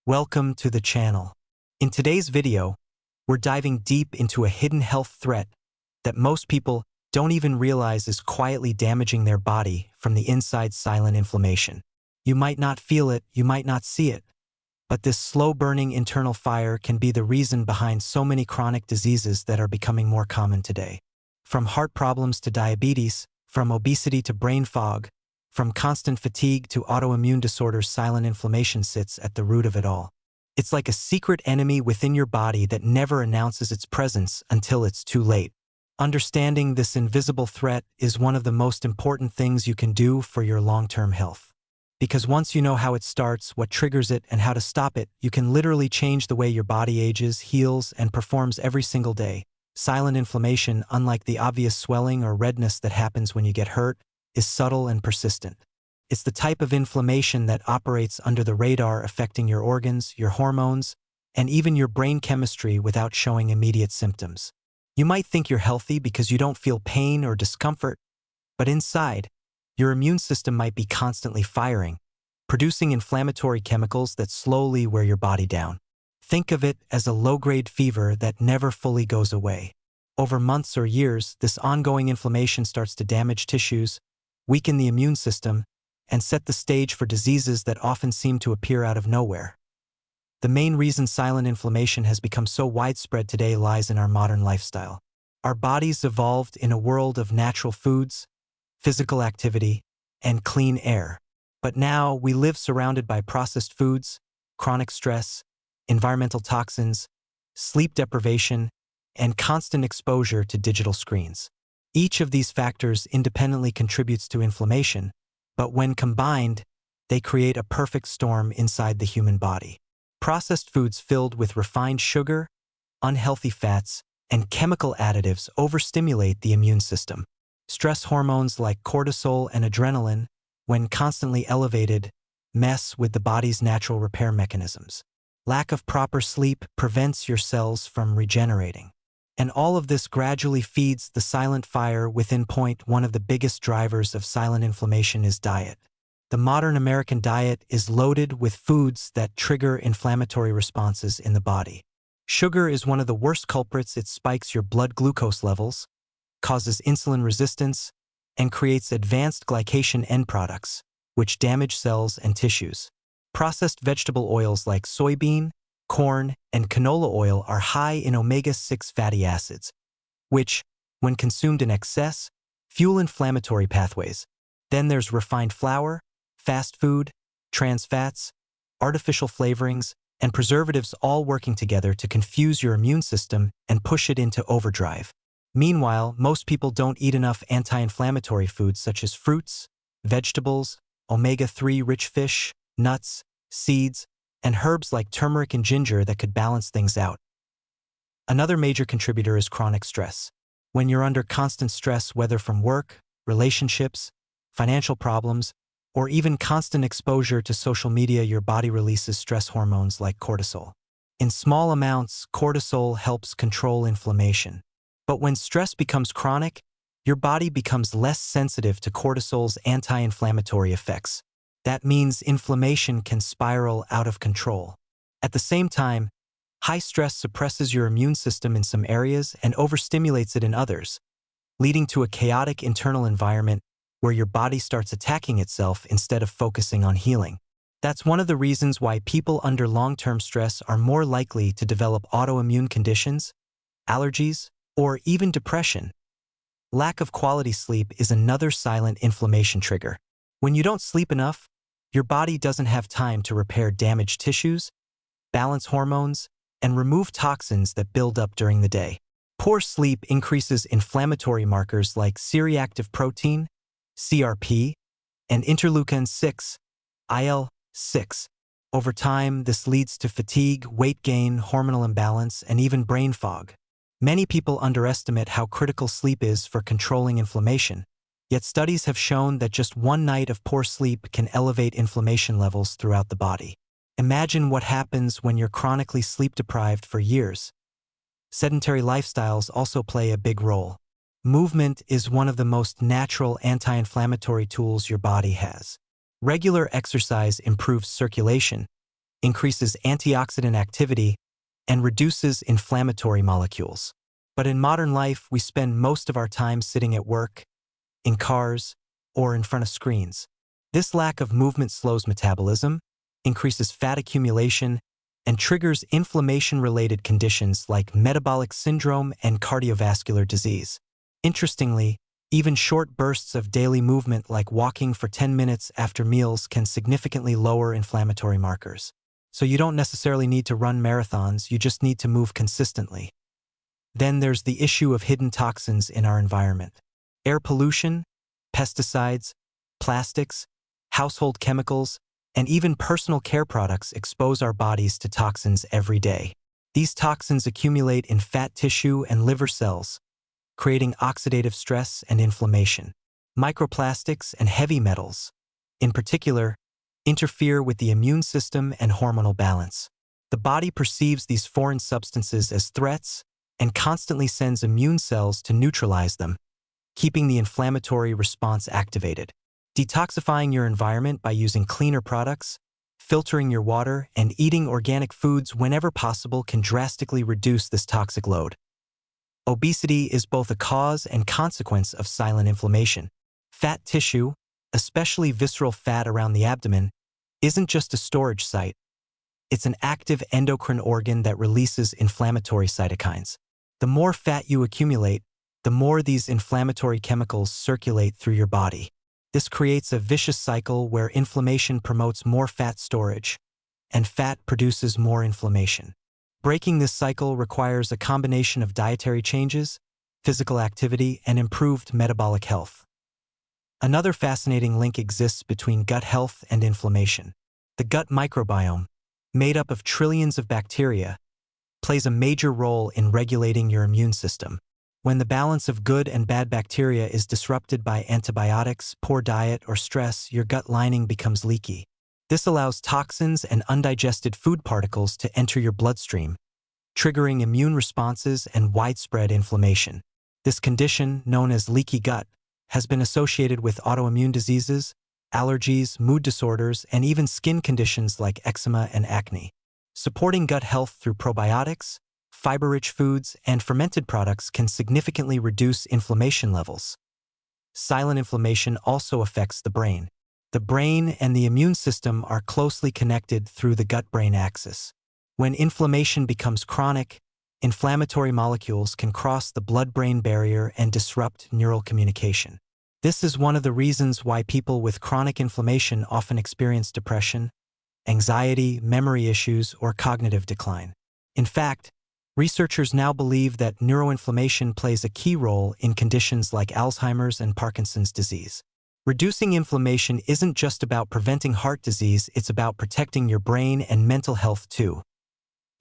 Welcome to the channel. In today's video, we're diving deep into a hidden health threat that most people don't even realize is quietly damaging their body from the inside: silent inflammation. You might not feel it, you might not see it, but this slow-burning internal fire can be the reason behind so many chronic diseases that are becoming more common today. From heart problems to diabetes, from obesity to brain fog, from constant fatigue to autoimmune disorders, silent inflammation sits at the root of it all. It's like a secret enemy within your body that never announces its presence until it's too late. Understanding this invisible threat is one of the most important things you can do for your long-term health. Because once you know how it starts, what triggers it, and how to stop it, you can literally change the way your body ages, heals, and performs every single day. Silent inflammation, unlike the obvious swelling or redness that happens when you get hurt, is subtle and persistent. It's the type of inflammation that operates under the radar, affecting your organs, your hormones, and even your brain chemistry without showing immediate symptoms. You might think you're healthy because you don't feel pain or discomfort, but inside, your immune system might be constantly firing, producing inflammatory chemicals that slowly wear your body down. Think of it as a low-grade fever that never fully goes away. Over months or years, this ongoing inflammation starts to damage tissues, weaken the immune system, and set the stage for diseases that often seem to appear out of nowhere. The main reason silent inflammation has become so widespread today lies in our modern lifestyle. Our bodies evolved in a world of natural foods, physical activity, and clean air. But now we live surrounded by processed foods, chronic stress, environmental toxins, sleep deprivation, and constant exposure to digital screens. Each of these factors independently contributes to inflammation, but when combined, they create a perfect storm inside the human body. Processed foods filled with refined sugar, unhealthy fats, and chemical additives overstimulate the immune system. Stress hormones like cortisol and adrenaline, when constantly elevated, mess with the body's natural repair mechanisms. Lack of proper sleep prevents your cells from regenerating. And all of this gradually feeds the silent fire within. One of the biggest drivers of silent inflammation is diet. The modern American diet is loaded with foods that trigger inflammatory responses in the body. Sugar is one of the worst culprits. It spikes your blood glucose levels, causes insulin resistance, and creates advanced glycation end products, which damage cells and tissues. Processed vegetable oils like soybean, corn, and canola oil are high in omega-6 fatty acids, which, when consumed in excess, fuel inflammatory pathways. Then there's refined flour, fast food, trans fats, artificial flavorings, and preservatives, all working together to confuse your immune system and push it into overdrive. Meanwhile, most people don't eat enough anti-inflammatory foods such as fruits, vegetables, omega-3 rich fish, nuts, seeds, and herbs like turmeric and ginger that could balance things out. Another major contributor is chronic stress. When you're under constant stress, whether from work, relationships, financial problems, or even constant exposure to social media, your body releases stress hormones like cortisol. In small amounts, cortisol helps control inflammation. But when stress becomes chronic, your body becomes less sensitive to cortisol's anti-inflammatory effects. That means inflammation can spiral out of control. At the same time, high stress suppresses your immune system in some areas and overstimulates it in others, leading to a chaotic internal environment where your body starts attacking itself instead of focusing on healing. That's one of the reasons why people under long-term stress are more likely to develop autoimmune conditions, allergies, or even depression. Lack of quality sleep is another silent inflammation trigger. When you don't sleep enough, your body doesn't have time to repair damaged tissues, balance hormones, and remove toxins that build up during the day. Poor sleep increases inflammatory markers like C-reactive protein, CRP, and interleukin-6, IL-6. Over time, this leads to fatigue, weight gain, hormonal imbalance, and even brain fog. Many people underestimate how critical sleep is for controlling inflammation. Yet studies have shown that just one night of poor sleep can elevate inflammation levels throughout the body. Imagine what happens when you're chronically sleep-deprived for years. Sedentary lifestyles also play a big role. Movement is one of the most natural anti-inflammatory tools your body has. Regular exercise improves circulation, increases antioxidant activity, and reduces inflammatory molecules. But in modern life, we spend most of our time sitting at work, in cars, or in front of screens. This lack of movement slows metabolism, increases fat accumulation, and triggers inflammation-related conditions like metabolic syndrome and cardiovascular disease. Interestingly, even short bursts of daily movement like walking for 10 minutes after meals can significantly lower inflammatory markers. So you don't necessarily need to run marathons, you just need to move consistently. Then there's the issue of hidden toxins in our environment. Air pollution, pesticides, plastics, household chemicals, and even personal care products expose our bodies to toxins every day. These toxins accumulate in fat tissue and liver cells, creating oxidative stress and inflammation. Microplastics and heavy metals, in particular, interfere with the immune system and hormonal balance. The body perceives these foreign substances as threats and constantly sends immune cells to neutralize them, keeping the inflammatory response activated. Detoxifying your environment by using cleaner products, filtering your water, and eating organic foods whenever possible can drastically reduce this toxic load. Obesity is both a cause and consequence of silent inflammation. Fat tissue, especially visceral fat around the abdomen, isn't just a storage site. It's an active endocrine organ that releases inflammatory cytokines. The more fat you accumulate, the more these inflammatory chemicals circulate through your body. This creates a vicious cycle where inflammation promotes more fat storage, and fat produces more inflammation. Breaking this cycle requires a combination of dietary changes, physical activity, and improved metabolic health. Another fascinating link exists between gut health and inflammation. The gut microbiome, made up of trillions of bacteria, plays a major role in regulating your immune system. When the balance of good and bad bacteria is disrupted by antibiotics, poor diet, or stress, your gut lining becomes leaky. This allows toxins and undigested food particles to enter your bloodstream, triggering immune responses and widespread inflammation. This condition, known as leaky gut, has been associated with autoimmune diseases, allergies, mood disorders, and even skin conditions like eczema and acne. Supporting gut health through probiotics, fiber-rich foods, and fermented products can significantly reduce inflammation levels. Silent inflammation also affects the brain. The brain and the immune system are closely connected through the gut-brain axis. When inflammation becomes chronic, inflammatory molecules can cross the blood-brain barrier and disrupt neural communication. This is one of the reasons why people with chronic inflammation often experience depression, anxiety, memory issues, or cognitive decline. In fact, researchers now believe that neuroinflammation plays a key role in conditions like Alzheimer's and Parkinson's disease. Reducing inflammation isn't just about preventing heart disease, it's about protecting your brain and mental health too.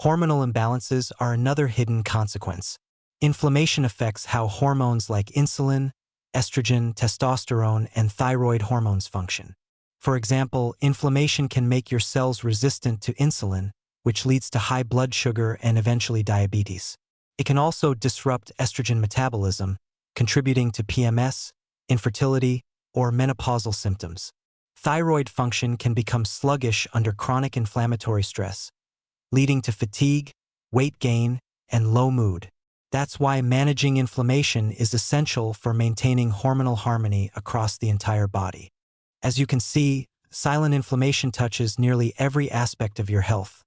Hormonal imbalances are another hidden consequence. Inflammation affects how hormones like insulin, estrogen, testosterone, and thyroid hormones function. For example, inflammation can make your cells resistant to insulin, which leads to high blood sugar and eventually diabetes. It can also disrupt estrogen metabolism, contributing to PMS, infertility, or menopausal symptoms. Thyroid function can become sluggish under chronic inflammatory stress, leading to fatigue, weight gain, and low mood. That's why managing inflammation is essential for maintaining hormonal harmony across the entire body. As you can see, silent inflammation touches nearly every aspect of your health,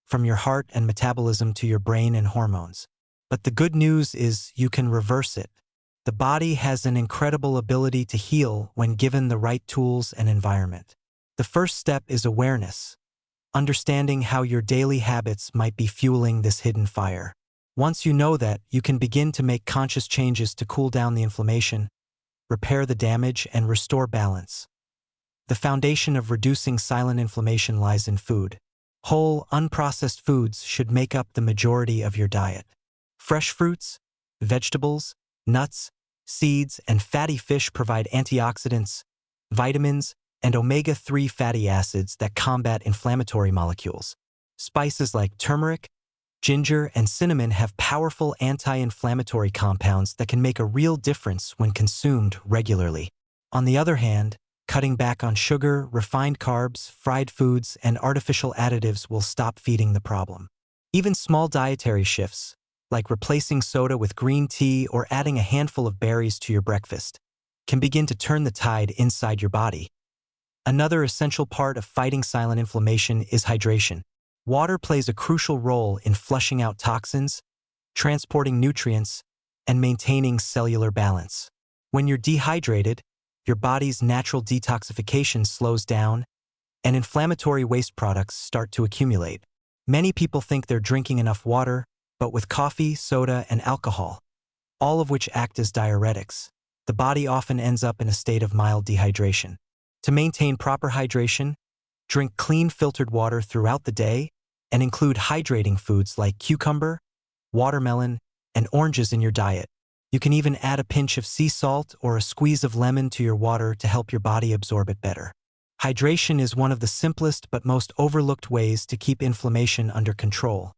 from your heart and metabolism to your brain and hormones. But the good news is you can reverse it. The body has an incredible ability to heal when given the right tools and environment. The first step is awareness, understanding how your daily habits might be fueling this hidden fire. Once you know that, you can begin to make conscious changes to cool down the inflammation, repair the damage, and restore balance. The foundation of reducing silent inflammation lies in food. Whole, unprocessed foods should make up the majority of your diet. Fresh fruits, vegetables, nuts, seeds, and fatty fish provide antioxidants, vitamins, and omega-3 fatty acids that combat inflammatory molecules. Spices like turmeric, ginger, and cinnamon have powerful anti-inflammatory compounds that can make a real difference when consumed regularly. On the other hand, Cutting back on sugar, refined carbs, fried foods, and artificial additives will stop feeding the problem. Even small dietary shifts, like replacing soda with green tea or adding a handful of berries to your breakfast, can begin to turn the tide inside your body. Another essential part of fighting silent inflammation is hydration. Water plays a crucial role in flushing out toxins, transporting nutrients, and maintaining cellular balance. When you're dehydrated, your body's natural detoxification slows down, and inflammatory waste products start to accumulate. Many people think they're drinking enough water, but with coffee, soda, and alcohol, all of which act as diuretics, the body often ends up in a state of mild dehydration. To maintain proper hydration, drink clean filtered water throughout the day and include hydrating foods like cucumber, watermelon, and oranges in your diet. You can even add a pinch of sea salt or a squeeze of lemon to your water to help your body absorb it better. Hydration is one of the simplest but most overlooked ways to keep inflammation under control.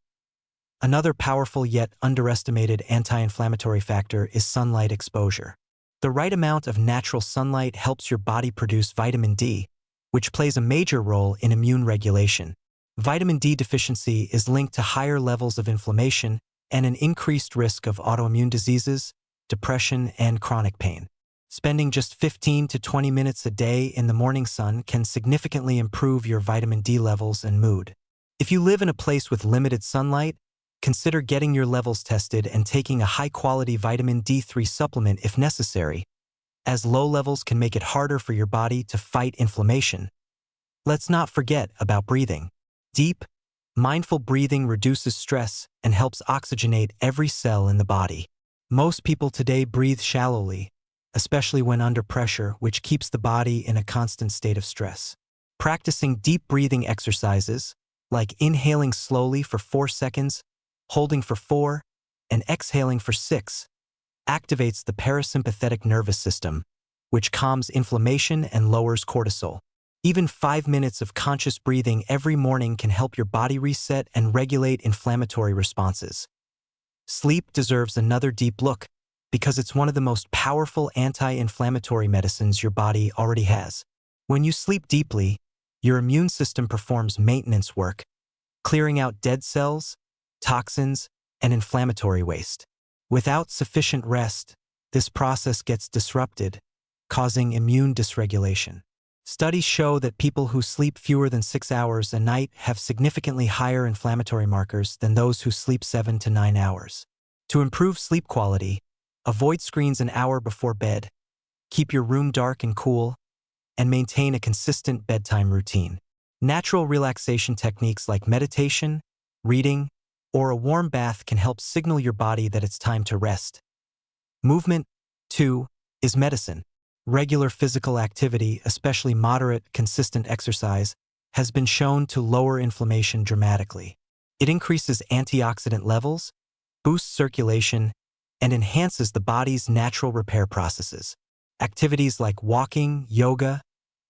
Another powerful yet underestimated anti-inflammatory factor is sunlight exposure. The right amount of natural sunlight helps your body produce vitamin D, which plays a major role in immune regulation. Vitamin D deficiency is linked to higher levels of inflammation and an increased risk of autoimmune diseases, depression, and chronic pain. Spending just 15 to 20 minutes a day in the morning sun can significantly improve your vitamin D levels and mood. If you live in a place with limited sunlight, consider getting your levels tested and taking a high-quality vitamin D3 supplement if necessary, as low levels can make it harder for your body to fight inflammation. Let's not forget about breathing. Deep, mindful breathing reduces stress and helps oxygenate every cell in the body. Most people today breathe shallowly, especially when under pressure, which keeps the body in a constant state of stress. Practicing deep breathing exercises, like inhaling slowly for 4 seconds, holding for 4, and exhaling for 6, activates the parasympathetic nervous system, which calms inflammation and lowers cortisol. Even 5 minutes of conscious breathing every morning can help your body reset and regulate inflammatory responses. Sleep deserves another deep look because it's one of the most powerful anti-inflammatory medicines your body already has. When you sleep deeply, your immune system performs maintenance work, clearing out dead cells, toxins, and inflammatory waste. Without sufficient rest, this process gets disrupted, causing immune dysregulation. Studies show that people who sleep fewer than 6 hours a night have significantly higher inflammatory markers than those who sleep 7 to 9 hours. To improve sleep quality, avoid screens an hour before bed, keep your room dark and cool, and maintain a consistent bedtime routine. Natural relaxation techniques like meditation, reading, or a warm bath can help signal your body that it's time to rest. Movement, too, is medicine. Regular physical activity, especially moderate, consistent exercise, has been shown to lower inflammation dramatically. It increases antioxidant levels, boosts circulation, and enhances the body's natural repair processes. Activities like walking, yoga,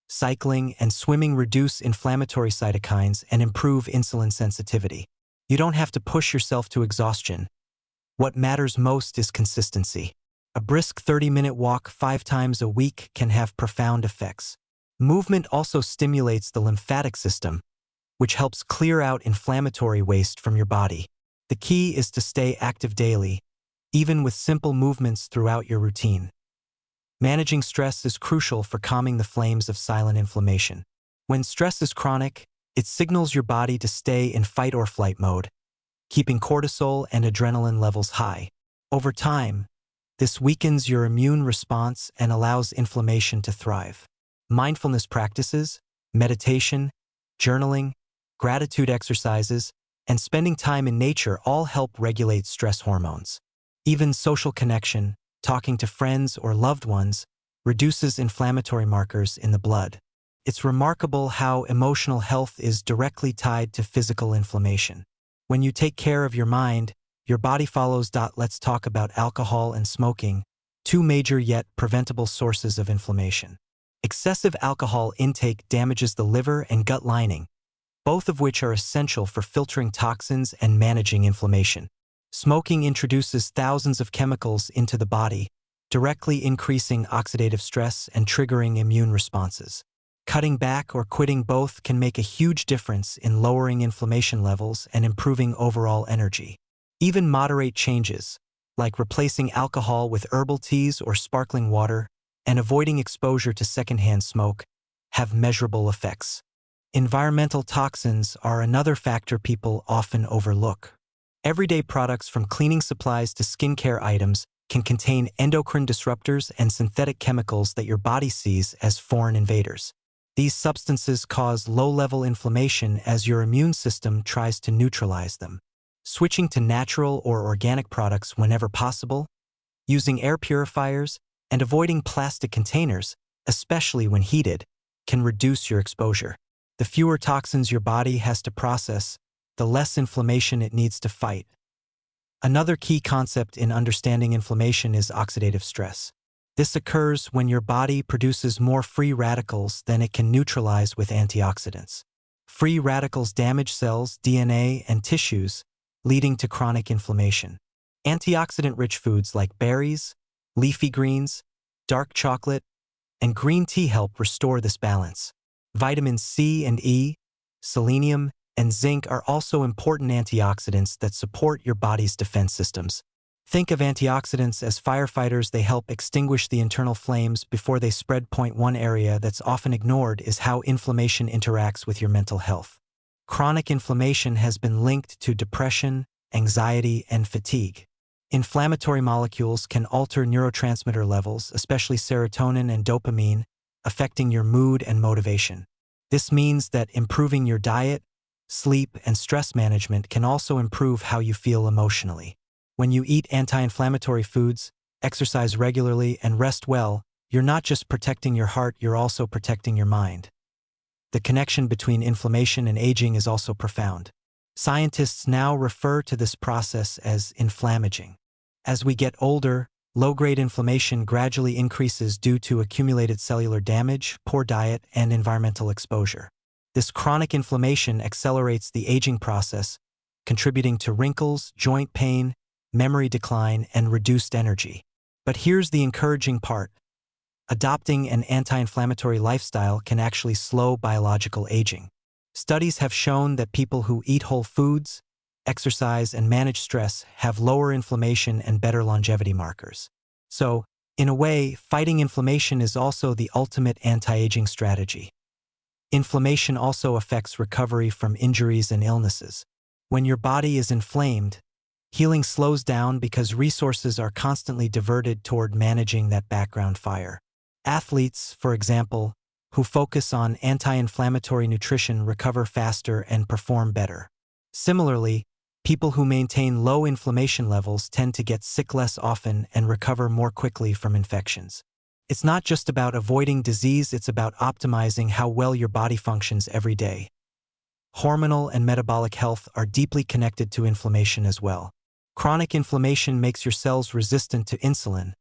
cycling, and swimming reduce inflammatory cytokines and improve insulin sensitivity. You don't have to push yourself to exhaustion. What matters most is consistency. A brisk 30-minute walk 5 times a week can have profound effects. Movement also stimulates the lymphatic system, which helps clear out inflammatory waste from your body. The key is to stay active daily, even with simple movements throughout your routine. Managing stress is crucial for calming the flames of silent inflammation. When stress is chronic, it signals your body to stay in fight or flight mode, keeping cortisol and adrenaline levels high. Over time, this weakens your immune response and allows inflammation to thrive. Mindfulness practices, meditation, journaling, gratitude exercises, and spending time in nature all help regulate stress hormones. Even social connection, talking to friends or loved ones, reduces inflammatory markers in the blood. It's remarkable how emotional health is directly tied to physical inflammation. When you take care of your mind, your body follows. Let's talk about alcohol and smoking, 2 major yet preventable sources of inflammation. Excessive alcohol intake damages the liver and gut lining, both of which are essential for filtering toxins and managing inflammation. Smoking introduces thousands of chemicals into the body, directly increasing oxidative stress and triggering immune responses. Cutting back or quitting both can make a huge difference in lowering inflammation levels and improving overall energy. Even moderate changes, like replacing alcohol with herbal teas or sparkling water and avoiding exposure to secondhand smoke, have measurable effects. Environmental toxins are another factor people often overlook. Everyday products from cleaning supplies to skincare items can contain endocrine disruptors and synthetic chemicals that your body sees as foreign invaders. These substances cause low-level inflammation as your immune system tries to neutralize them. Switching to natural or organic products whenever possible, using air purifiers, and avoiding plastic containers, especially when heated, can reduce your exposure. The fewer toxins your body has to process, the less inflammation it needs to fight. Another key concept in understanding inflammation is oxidative stress. This occurs when your body produces more free radicals than it can neutralize with antioxidants. Free radicals damage cells, DNA, and tissues, leading to chronic inflammation. Antioxidant-rich foods like berries, leafy greens, dark chocolate, and green tea help restore this balance. Vitamins C and E, selenium, and zinc are also important antioxidants that support your body's defense systems. Think of antioxidants as firefighters. They help extinguish the internal flames before they spread. One area that's often ignored is how inflammation interacts with your mental health. Chronic inflammation has been linked to depression, anxiety, and fatigue. Inflammatory molecules can alter neurotransmitter levels, especially serotonin and dopamine, affecting your mood and motivation. This means that improving your diet, sleep, and stress management can also improve how you feel emotionally. When you eat anti-inflammatory foods, exercise regularly, and rest well, you're not just protecting your heart, you're also protecting your mind. The connection between inflammation and aging is also profound. Scientists now refer to this process as inflammaging. As we get older, low-grade inflammation gradually increases due to accumulated cellular damage, poor diet, and environmental exposure. This chronic inflammation accelerates the aging process, contributing to wrinkles, joint pain, memory decline, and reduced energy. But here's the encouraging part. Adopting an anti-inflammatory lifestyle can actually slow biological aging. Studies have shown that people who eat whole foods, exercise, and manage stress have lower inflammation and better longevity markers. So, in a way, fighting inflammation is also the ultimate anti-aging strategy. Inflammation also affects recovery from injuries and illnesses. When your body is inflamed, healing slows down because resources are constantly diverted toward managing that background fire. Athletes, for example, who focus on anti-inflammatory nutrition recover faster and perform better. Similarly, people who maintain low inflammation levels tend to get sick less often and recover more quickly from infections. It's not just about avoiding disease, it's about optimizing how well your body functions every day. Hormonal and metabolic health are deeply connected to inflammation as well. Chronic inflammation makes your cells resistant to insulin,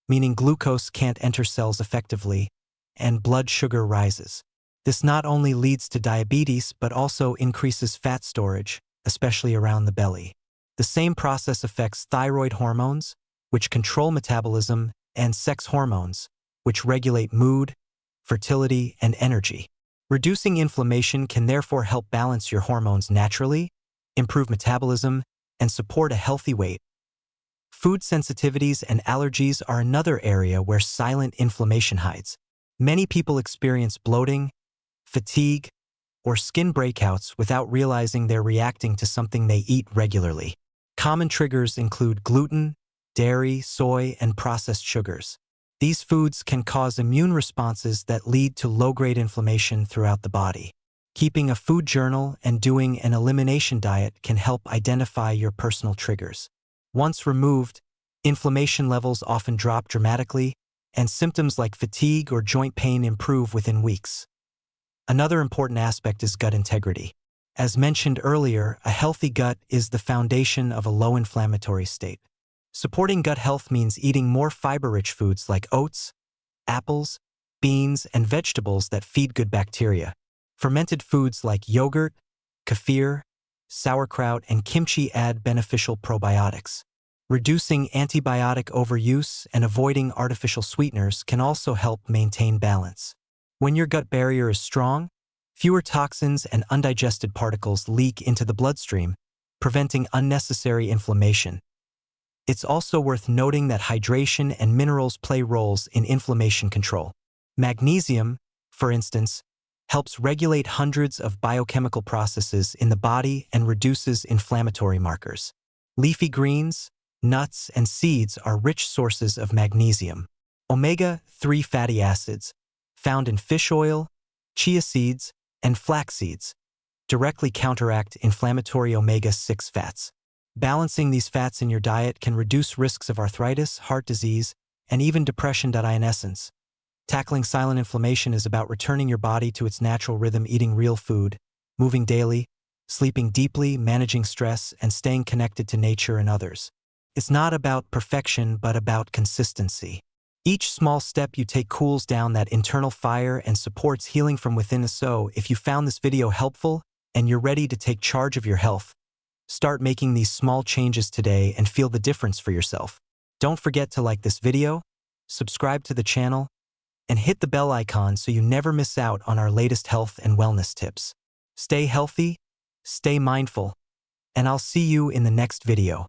meaning glucose can't enter cells effectively, and blood sugar rises. This not only leads to diabetes but also increases fat storage, especially around the belly. The same process affects thyroid hormones, which control metabolism, and sex hormones, which regulate mood, fertility, and energy. Reducing inflammation can therefore help balance your hormones naturally, improve metabolism, and support a healthy weight. Food sensitivities and allergies are another area where silent inflammation hides. Many people experience bloating, fatigue, or skin breakouts without realizing they're reacting to something they eat regularly. Common triggers include gluten, dairy, soy, and processed sugars. These foods can cause immune responses that lead to low-grade inflammation throughout the body. Keeping a food journal and doing an elimination diet can help identify your personal triggers. Once removed, inflammation levels often drop dramatically, and symptoms like fatigue or joint pain improve within weeks. Another important aspect is gut integrity. As mentioned earlier, a healthy gut is the foundation of a low-inflammatory state. Supporting gut health means eating more fiber-rich foods like oats, apples, beans, and vegetables that feed good bacteria. Fermented foods like yogurt, kefir, sauerkraut, and kimchi add beneficial probiotics. Reducing antibiotic overuse and avoiding artificial sweeteners can also help maintain balance. When your gut barrier is strong, fewer toxins and undigested particles leak into the bloodstream, preventing unnecessary inflammation. It's also worth noting that hydration and minerals play roles in inflammation control. Magnesium, for instance, helps regulate hundreds of biochemical processes in the body and reduces inflammatory markers. Leafy greens, nuts, and seeds are rich sources of magnesium. Omega-3 fatty acids, found in fish oil, chia seeds, and flax seeds, directly counteract inflammatory omega-6 fats. Balancing these fats in your diet can reduce risks of arthritis, heart disease, and even depression. In essence, tackling silent inflammation is about returning your body to its natural rhythm, eating real food, moving daily, sleeping deeply, managing stress, and staying connected to nature and others. It's not about perfection, but about consistency. Each small step you take cools down that internal fire and supports healing from within. So, if you found this video helpful and you're ready to take charge of your health, start making these small changes today and feel the difference for yourself. Don't forget to like this video, subscribe to the channel, and hit the bell icon so you never miss out on our latest health and wellness tips. Stay healthy, stay mindful, and I'll see you in the next video.